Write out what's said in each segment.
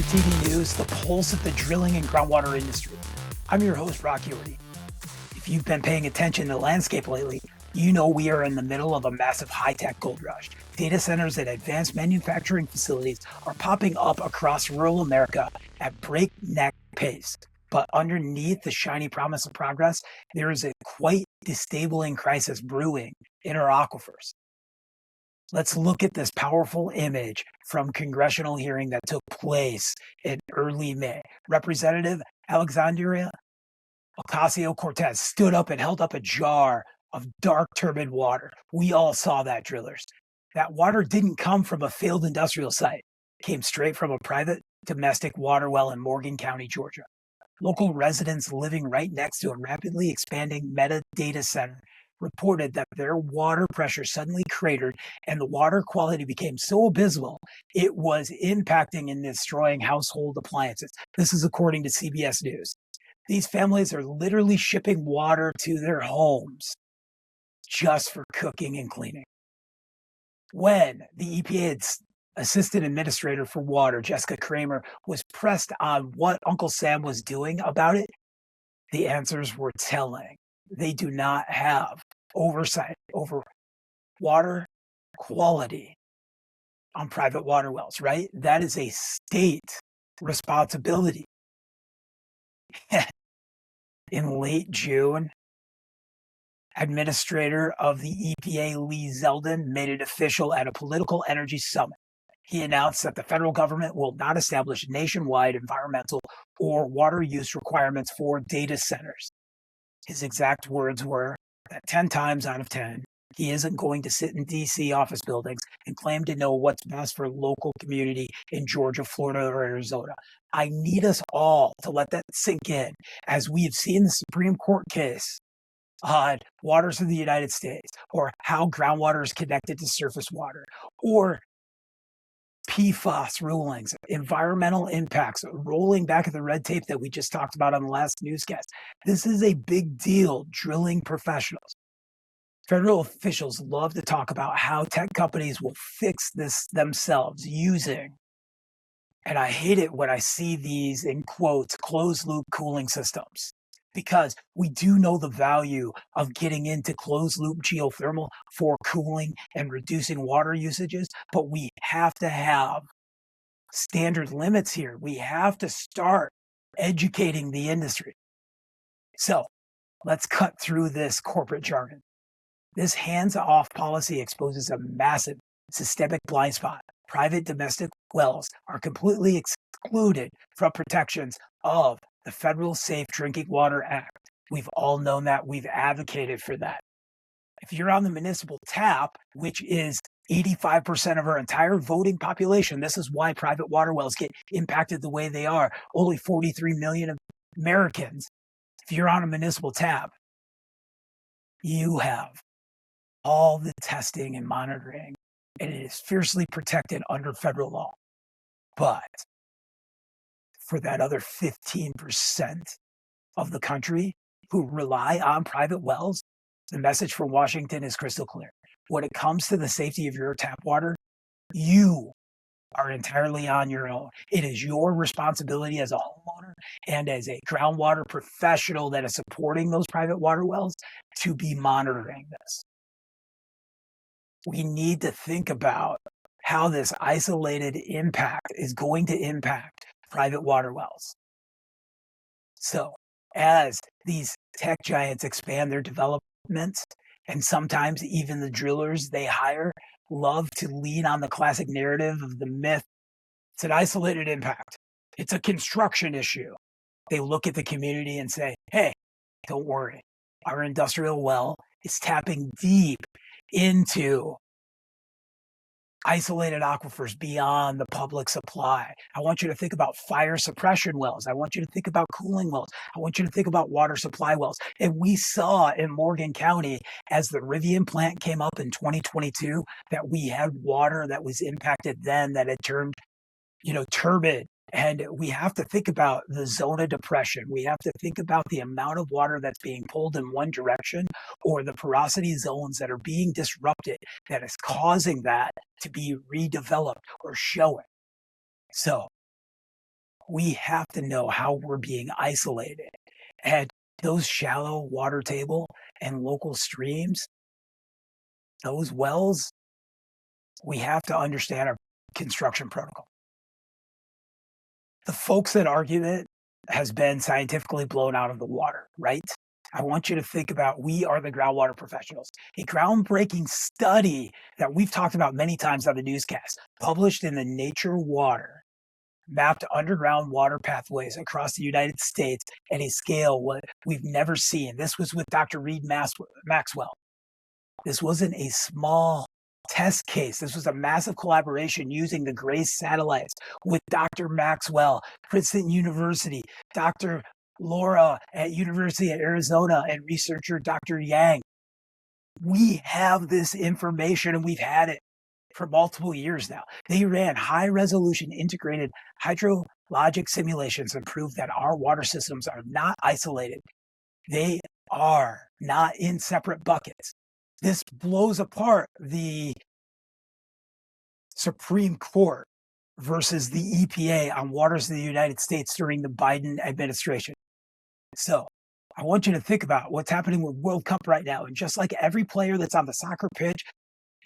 to TV News, the pulse of the drilling and groundwater industry. I'm your host, Brock Yordy. If you've been paying attention to the landscape lately, you know we are in the middle of a massive high-tech gold rush. Data centers and advanced manufacturing facilities are popping up across rural America at breakneck pace. But underneath the shiny promise of progress, there is a quite destabilizing crisis brewing in our aquifers. Let's look at this powerful image from congressional hearing that took place in early May. Representative Alexandria Ocasio-Cortez stood up and held up a jar of dark turbid water. We all saw that, drillers. That water didn't come from a failed industrial site. It came straight from a private domestic water well in Morgan County, Georgia. Local residents living right next to a rapidly expanding meta data center reported that their water pressure suddenly cratered and the water quality became so abysmal it was impacting and destroying household appliances. This is according to CBS News. These families are literally shipping water to their homes just for cooking and cleaning. When the EPA's Assistant Administrator for Water, Jessica Kramer, was pressed on what Uncle Sam was doing about it, the answers were telling. They do not have oversight over water quality on private water wells, right? That is a state responsibility. In late June, Administrator of the EPA, Lee Zeldin, made it official at a political energy summit. He announced that the federal government will not establish nationwide environmental or water use requirements for data centers. His exact words were that 10 times out of 10, he isn't going to sit in DC office buildings and claim to know what's best for local community in Georgia, Florida, or Arizona. I need us all to let that sink in, as we have seen the Supreme Court case on waters of the United States, or how groundwater is connected to surface water, or PFAS rulings, environmental impacts, rolling back at the red tape that we just talked about on the last newscast. This is a big deal, drilling professionals. Federal officials love to talk about how tech companies will fix this themselves using, and I hate it when I see these, in quotes, closed loop cooling systems, because we do know the value of getting into closed loop geothermal for cooling and reducing water usages, but we have to have standard limits here. We have to start educating the industry. So let's cut through this corporate jargon. This hands-off policy exposes a massive systemic blind spot. Private domestic wells are completely excluded from protections of the Federal Safe Drinking Water Act. We've all known that. We've advocated for that. If you're on the municipal tap, which is 85% of our entire voting population, this is why private water wells get impacted the way they are. Only 43 million Americans. If you're on a municipal tap, you have all the testing and monitoring, and it is fiercely protected under federal law. But for that other 15% of the country who rely on private wells, the message from Washington is crystal clear. When it comes to the safety of your tap water, you are entirely on your own. It is your responsibility as a homeowner and as a groundwater professional that is supporting those private water wells to be monitoring this. We need to think about how this isolated impact is going to impact private water wells. So as these tech giants expand their developments, and sometimes even the drillers they hire love to lean on the classic narrative of the myth, it's an isolated impact. It's a construction issue. They look at the community and say, hey, don't worry. Our industrial well is tapping deep into isolated aquifers beyond the public supply. I want you to think about fire suppression wells. I want you to think about cooling wells. I want you to think about water supply wells. And we saw in Morgan County, as the Rivian plant came up in 2022, that we had water that was impacted then that had turned, turbid. And we have to think about the zone of depression. We have to think about the amount of water that's being pulled in one direction, or the porosity zones that are being disrupted that is causing that to be redeveloped or showing. So We have to know how we're being isolated. And those shallow water table and local streams, those wells, we have to understand our construction protocol. The folks that argue it has been scientifically blown out of the water, right? I want you to think about we are the groundwater professionals. A groundbreaking study that we've talked about many times on the newscast, published in the Nature Water, mapped underground water pathways across the United States at a scale what we've never seen. This was with Dr. Maxwell. This wasn't a small test case. This was a massive collaboration using the GRACE satellites with Dr. Maxwell, Princeton University, Dr. Laura at University of Arizona, and researcher Dr. Yang. We have this information and we've had it for multiple years now. They ran high-resolution integrated hydrologic simulations and proved that our water systems are not isolated. They are not in separate buckets. This blows apart the Supreme Court versus the EPA on waters of the United States during the Biden administration. So I want you to think about what's happening with World Cup right now. And just like every player that's on the soccer pitch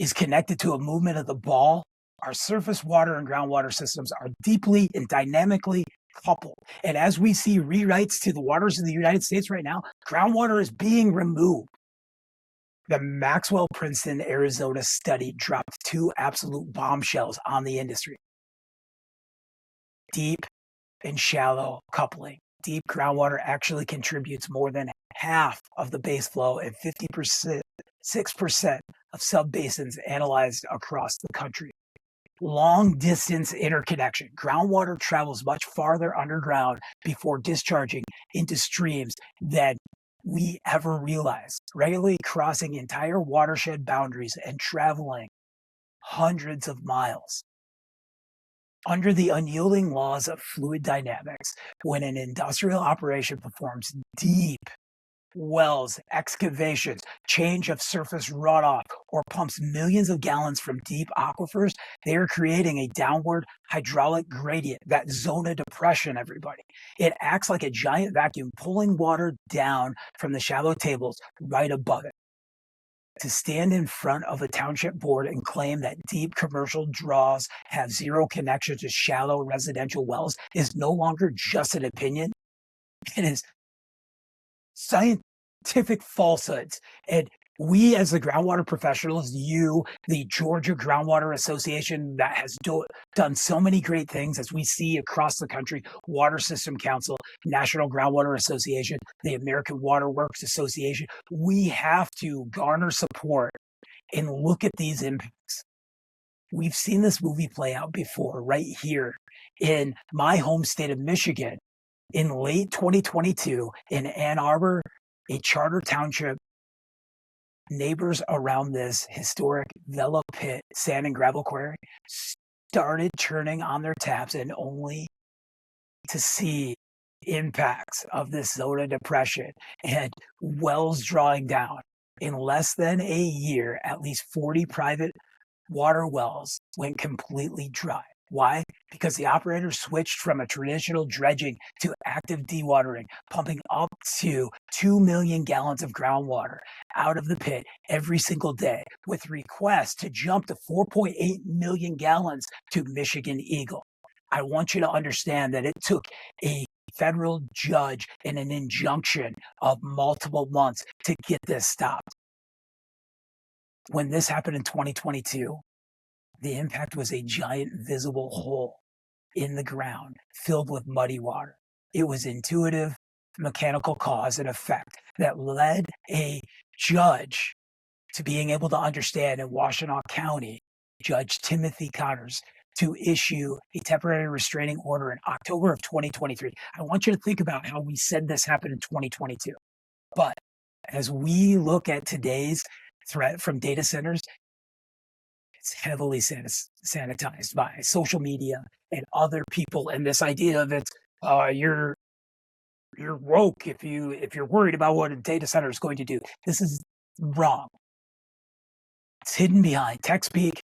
is connected to a movement of the ball, our surface water and groundwater systems are deeply and dynamically coupled. And as we see rewrites to the waters of the United States right now, groundwater is being removed. The Maxwell Princeton Arizona study dropped two absolute bombshells on the industry. Deep and shallow coupling. Deep groundwater actually contributes more than half of the base flow and 6% of subbasins analyzed across the country. Long distance interconnection. Groundwater travels much farther underground before discharging into streams than we ever realize, regularly crossing entire watershed boundaries and traveling hundreds of miles. Under the unyielding laws of fluid dynamics, when an industrial operation performs deep wells, excavations, change of surface runoff, or pumps millions of gallons from deep aquifers, they are creating a downward hydraulic gradient, that zone of depression, everybody. It acts like a giant vacuum, pulling water down from the shallow tables right above it. To stand in front of a township board and claim that deep commercial draws have zero connection to shallow residential wells is no longer just an opinion. It is scientific falsehoods. And we, as the groundwater professionals, you, the Georgia Groundwater Association, that has done so many great things as we see across the country, Water System Council, National Groundwater Association, the American Water Works Association, we have to garner support and look at these impacts. We've seen this movie play out before, right here in my home state of Michigan. In late 2022, in Ann Arbor, a charter township, neighbors around this historic Vela Pit sand and gravel quarry started turning on their taps, and only to see impacts of this zone of depression and wells drawing down. In less than a year, at least 40 private water wells went completely dry. Why? Because the operator switched from a traditional dredging to active dewatering, pumping up to 2 million gallons of groundwater out of the pit every single day, with requests to jump to 4.8 million gallons to Michigan Eagle. I want you to understand that it took a federal judge and an injunction of multiple months to get this stopped. When this happened in 2022, the impact was a giant visible hole in the ground filled with muddy water. It was intuitive mechanical cause and effect that led a judge to being able to understand in Washtenaw County, Judge Timothy Connors, to issue a temporary restraining order in October of 2023. I want you to think about how we said this happened in 2022. But as we look at today's threat from data centers, it's heavily sanitized by social media and other people, and this idea of it's you're woke if you're worried about what a data center is going to do. This is wrong. It's hidden behind tech speak,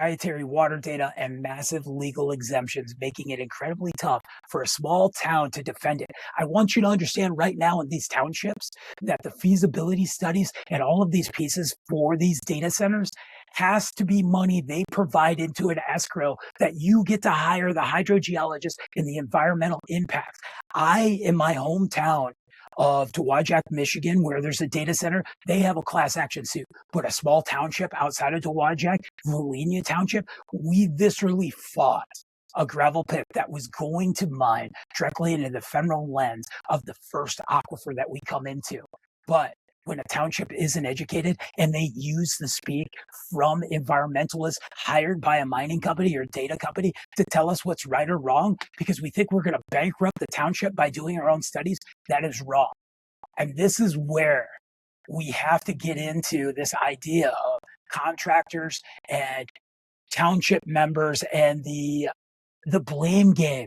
proprietary water data, and massive legal exemptions, making it incredibly tough for a small town to defend it. I want you to understand right now in these townships that the feasibility studies and all of these pieces for these data centers has to be money they provide into an escrow that you get to hire the hydrogeologist and the environmental impacts. In my hometown of Dowagiac, Michigan, where there's a data center, they have a class action suit. But a small township outside of Dowagiac, Volenia Township, we viscerally fought a gravel pit that was going to mine directly into the ephemeral lens of the first aquifer that we come into. But when a township isn't educated and they use the speak from environmentalists hired by a mining company or data company to tell us what's right or wrong because we think we're going to bankrupt the township by doing our own studies, that is wrong. And this is where we have to get into this idea of contractors and township members and the blame game.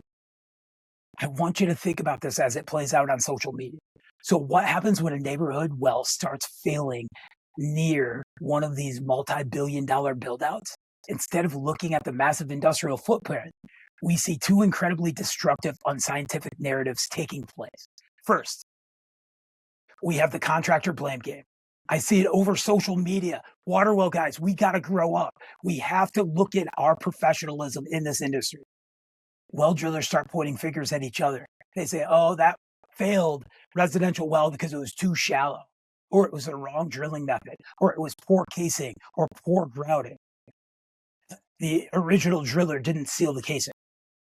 I want you to think about this as it plays out on social media. So what happens when a neighborhood well starts failing near one of these multi-billion-dollar buildouts? Instead of looking at the massive industrial footprint, we see two incredibly destructive, unscientific narratives taking place. First, we have the contractor blame game. I see it over social media. Water well guys, we got to grow up. We have to look at our professionalism in this industry. Well drillers start pointing fingers at each other. They say, oh, that failed residential well because it was too shallow, or it was the wrong drilling method, or it was poor casing or poor grouting. The original driller didn't seal the casing.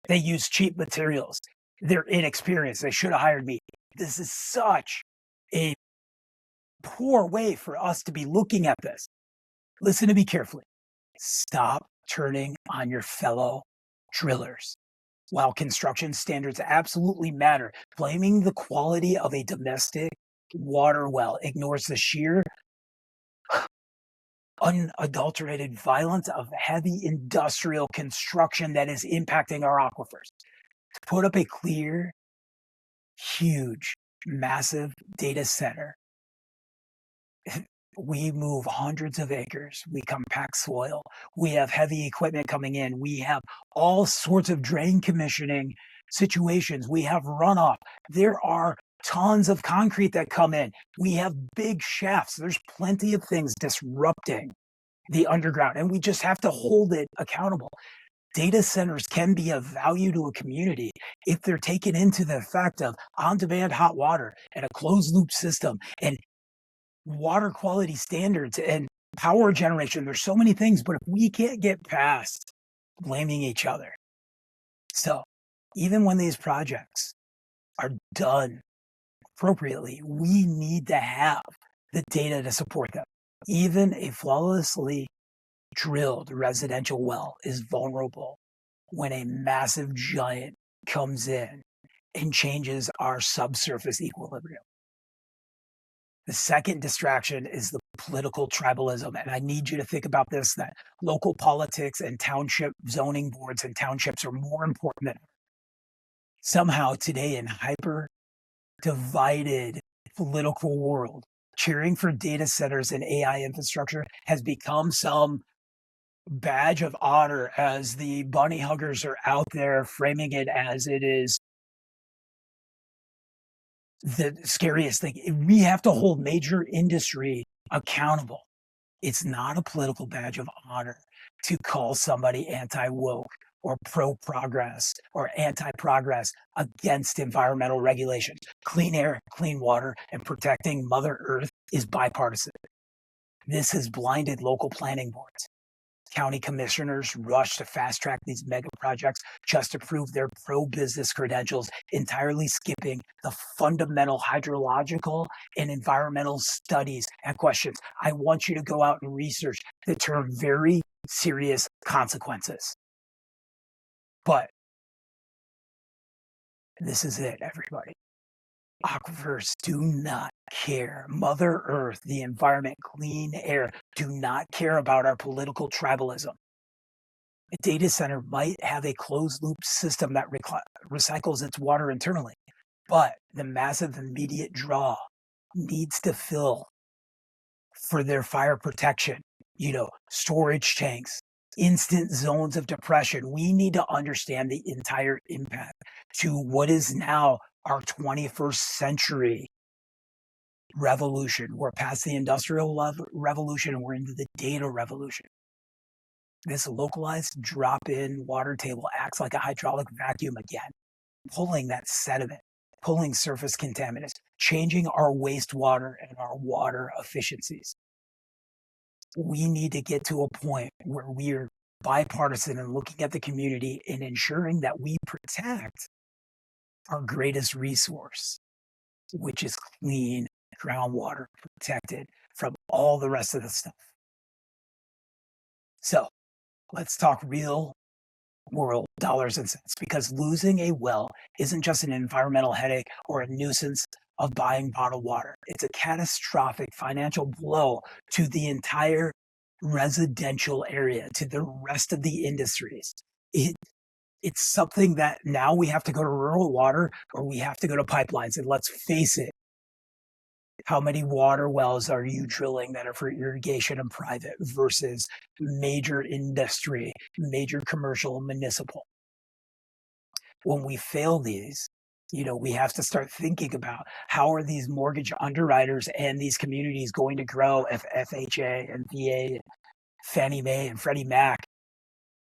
They used cheap materials. They're inexperienced. They should have hired me. This is such a poor way for us to be looking at this. Listen to me carefully. Stop turning on your fellow drillers. While construction standards absolutely matter, blaming the quality of a domestic water well ignores the sheer unadulterated violence of heavy industrial construction that is impacting our aquifers. To put up a clear, huge, massive data center, we move hundreds of acres. We compact soil. We have heavy equipment coming in. We have all sorts of drain commissioning situations. We have runoff. There are tons of concrete that come in. We have big shafts. There's plenty of things disrupting the underground, and we just have to hold it accountable. Data centers can be of value to a community if they're taken into the effect of on-demand hot water and a closed-loop system and water quality standards and power generation. There's so many things, but if we can't get past blaming each other. So even when these projects are done appropriately, we need to have the data to support them. Even a flawlessly drilled residential well is vulnerable when a massive giant comes in and changes our subsurface equilibrium. The second distraction is the political tribalism. And I need you to think about this, that local politics and township zoning boards and townships are more important than somehow today in hyper divided political world. Cheering for data centers and AI infrastructure has become some badge of honor as the bunny huggers are out there framing it as it is the scariest thing. We have to hold major industry accountable. It's not a political badge of honor to call somebody anti-woke or pro-progress or anti-progress against environmental regulations. Clean air, clean water, and protecting Mother Earth is bipartisan. This has blinded local planning boards. County commissioners rush to fast track these mega projects just to prove their pro-business credentials, entirely skipping the fundamental hydrological and environmental studies and questions. I want you to go out and research the term very serious consequences. But this is it, everybody. Aquifers do not care. Mother Earth, the environment, clean air, do not care about our political tribalism. A data center might have a closed loop system that recycles its water internally, but the massive immediate draw needs to fill for their fire protection, storage tanks, instant zones of depression. We need to understand the entire impact to what is now our 21st century revolution. We're past the industrial revolution and we're into the data revolution. This localized drop-in water table acts like a hydraulic vacuum again, pulling that sediment, pulling surface contaminants, changing our wastewater and our water efficiencies. We need to get to a point where we are bipartisan and looking at the community and ensuring that we protect our greatest resource, which is clean groundwater, protected from all the rest of the stuff. So let's talk real world dollars and cents, because losing a well isn't just an environmental headache or a nuisance of buying bottled water. It's a catastrophic financial blow to the entire residential area, to the rest of the industries. It's something that now we have to go to rural water or we have to go to pipelines. And let's face it, how many water wells are you drilling that are for irrigation and private versus major industry, major commercial, municipal? When we fail these, we have to start thinking about how are these mortgage underwriters and these communities going to grow if FHA and VA, Fannie Mae and Freddie Mac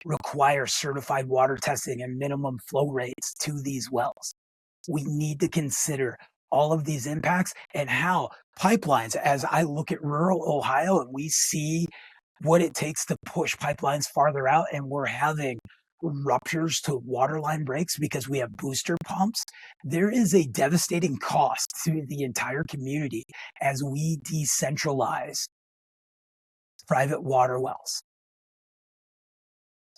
require certified water testing and minimum flow rates to these wells. We need to consider all of these impacts and how pipelines, as I look at rural Ohio and we see what it takes to push pipelines farther out, and we're having ruptures to waterline breaks because we have booster pumps. There is a devastating cost to the entire community as we decentralize private water wells.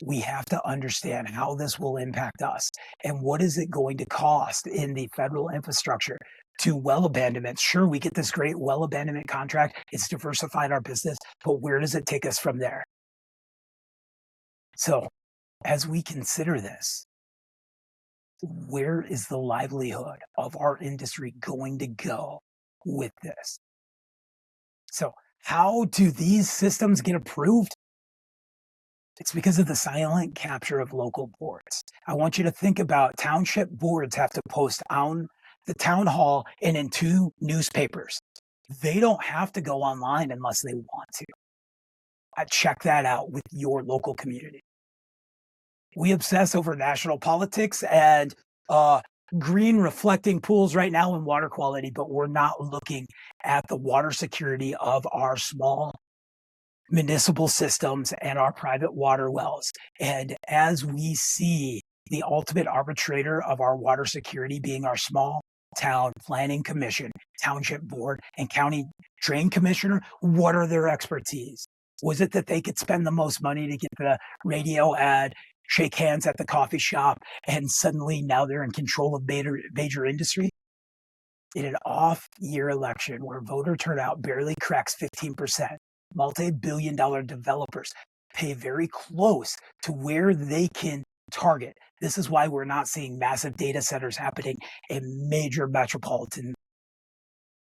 We have to understand how this will impact us and what is it going to cost in the federal infrastructure to well abandonment. Sure, we get this great well abandonment contract. It's diversified our business, but where does it take us from there? So as we consider this, where is the livelihood of our industry going to go with this? So how do these systems get approved? It's because of the silent capture of local boards. I want you to think about township boards have to post on the town hall and in 2 newspapers. They don't have to go online unless they want to. Check that out with your local community. We obsess over national politics and green reflecting pools right now in water quality, but we're not looking at the water security of our small municipal systems and our private water wells. And as we see the ultimate arbitrator of our water security being our small town planning commission, township board, and county drain commissioner, what are their expertise? Was it that they could spend the most money to get the radio ad, shake hands at the coffee shop, and suddenly now they're in control of major industry? In an off-year election where voter turnout barely cracks 15%, multi-billion-dollar developers pay very close to where they can target. This is why we're not seeing massive data centers happening in major metropolitan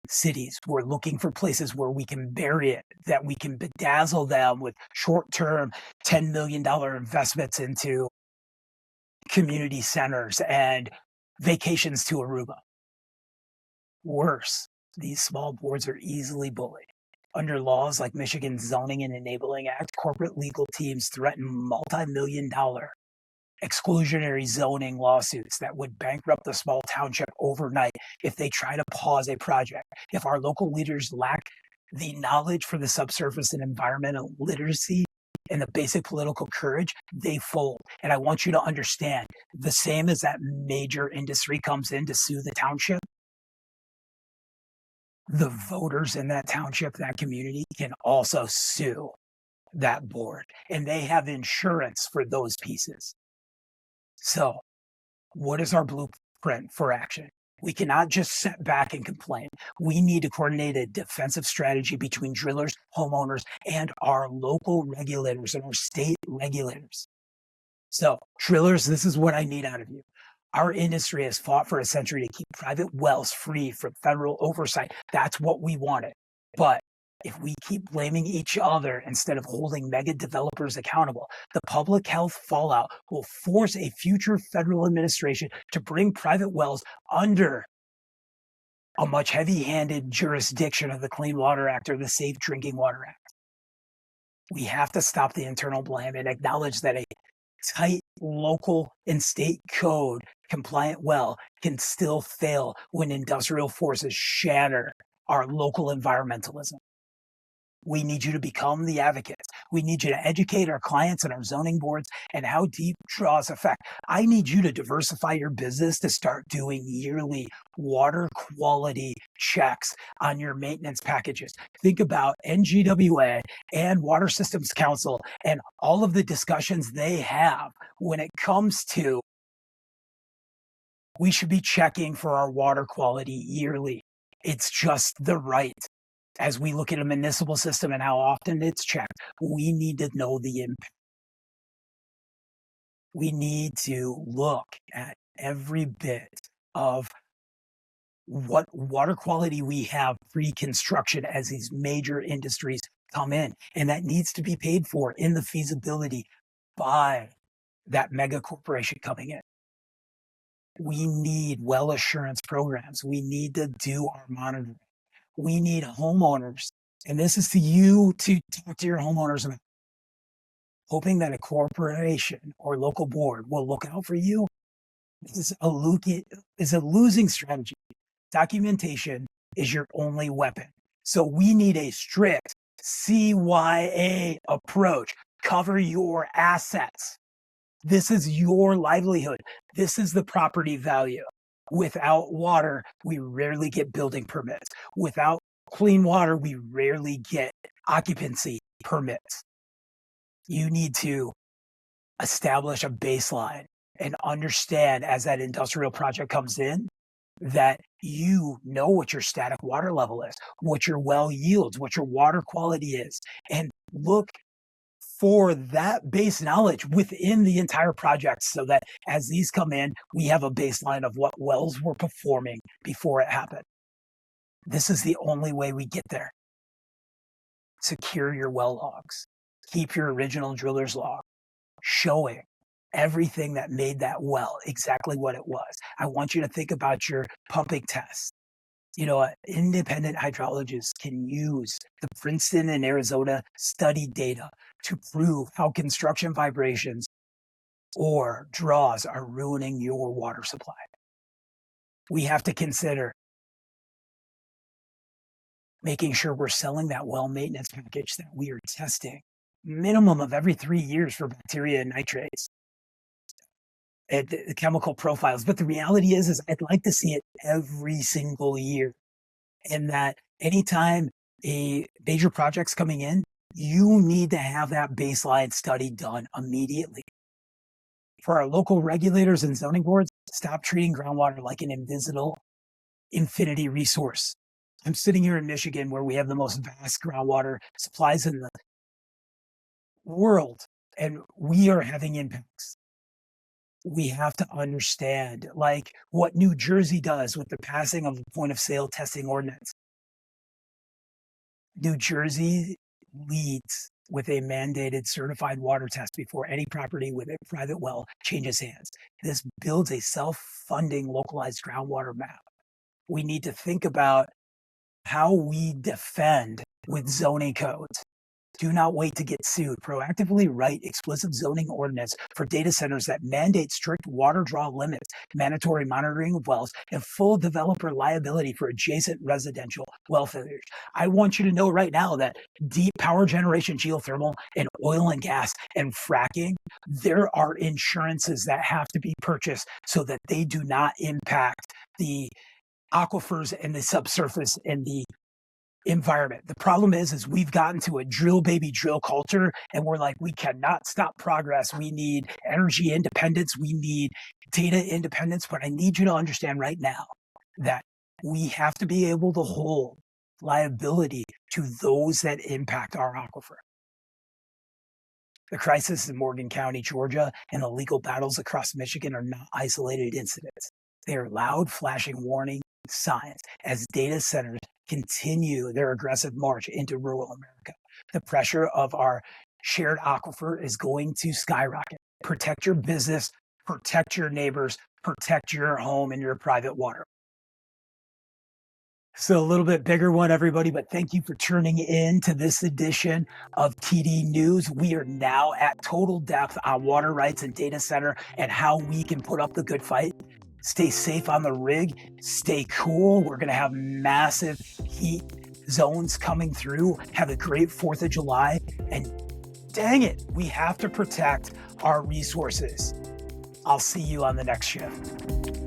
cities. We're looking for places where we can bury it, that we can bedazzle them with short-term $10 million investments into community centers and vacations to Aruba. Worse, these small boards are easily bullied. Under laws like Michigan's Zoning and Enabling Act, corporate legal teams threaten multi-million-dollar exclusionary zoning lawsuits that would bankrupt the small township overnight if they try to pause a project. If our local leaders lack the knowledge for the subsurface and environmental literacy and the basic political courage, they fold. And I want you to understand, the same as that major industry comes in to sue the township, the voters in that township, that community, can also sue that board, and they have insurance for those pieces. So what is our blueprint for action? We cannot just sit back and complain. We need to coordinate a defensive strategy between drillers, homeowners, and our local regulators and our state regulators. So drillers, this is what I need out of you. Our industry has fought for a century to keep private wells free from federal oversight. That's what we wanted. But If we keep blaming each other instead of holding mega developers accountable, the public health fallout will force a future federal administration to bring private wells under a much heavy-handed jurisdiction of the Clean Water Act or the Safe Drinking Water Act. We have to stop the internal blame and acknowledge that a tight local and state code compliant well can still fail when industrial forces shatter our local environmentalism. We need you to become the advocates. We need you to educate our clients and our zoning boards and how deep draws affect. I need you to diversify your business to start doing yearly water quality checks on your maintenance packages. Think about NGWA and Water Systems Council and all of the discussions they have when it comes to we should be checking for our water quality yearly. It's just the right. As we look at a municipal system and how often it's checked, we need to know the impact. We need to look at every bit of what water quality we have pre-construction as these major industries come in. And that needs to be paid for in the feasibility by that mega corporation coming in. We need well assurance programs. We need to do our monitoring. We need homeowners, and this is to you to talk to your homeowners about, hoping that a corporation or local board will look out for you is a losing strategy. Documentation is your only weapon. So we need a strict CYA approach. Cover your assets. This is your livelihood. This is the property value. Without water, we rarely get building permits. Without clean water, we rarely get occupancy permits. You need to establish a baseline and understand as that industrial project comes in that you know what your static water level is, what your well yields, what your water quality is, and look for that base knowledge within the entire project so that as these come in, we have a baseline of what wells were performing before it happened. This is the only way we get there. Secure your well logs. Keep your original driller's log showing everything that made that well exactly what it was. I want you to think about your pumping tests. Independent hydrologists can use the Princeton and Arizona study data to prove how construction vibrations or draws are ruining your water supply. We have to consider making sure we're selling that well maintenance package that we are testing minimum of every 3 years for bacteria and nitrates and the chemical profiles. But the reality is I'd like to see it every single year. And that anytime a major project's coming in, you need to have that baseline study done immediately. For our local regulators and zoning boards, stop treating groundwater like an invisible infinity resource. I'm sitting here in Michigan where we have the most vast groundwater supplies in the world, and we are having impacts. We have to understand, like what New Jersey does with the passing of the point of sale testing ordinance. New Jersey leads with a mandated certified water test before any property with a private well changes hands. This builds a self-funding localized groundwater map. We need to think about how we defend with zoning codes. Do not wait to get sued. Proactively write explicit zoning ordinance for data centers that mandate strict water draw limits, mandatory monitoring of wells, and full developer liability for adjacent residential well failures. I want you to know right now that deep power generation, geothermal, and oil and gas and fracking, there are insurances that have to be purchased so that they do not impact the aquifers and the subsurface and the environment. The problem is we've gotten to a drill baby drill culture and we're like, we cannot stop progress. We need energy independence. We need data independence. But I need you to understand right now that we have to be able to hold liability to those that impact our aquifer. The crisis in Morgan County, Georgia, and the legal battles across Michigan are not isolated incidents. They are loud, flashing warning signs as data centers continue their aggressive march into rural America. The pressure of our shared aquifer is going to skyrocket. Protect your business, protect your neighbors, protect your home and your private water. So a little bit bigger one, everybody, but thank you for tuning in to this edition of TD News. We are now at total depth on water rights and data center and how we can put up the good fight. Stay safe on the rig, stay cool. We're going to have massive heat zones coming through. Have a great 4th of July. And dang it, we have to protect our resources. I'll see you on the next shift.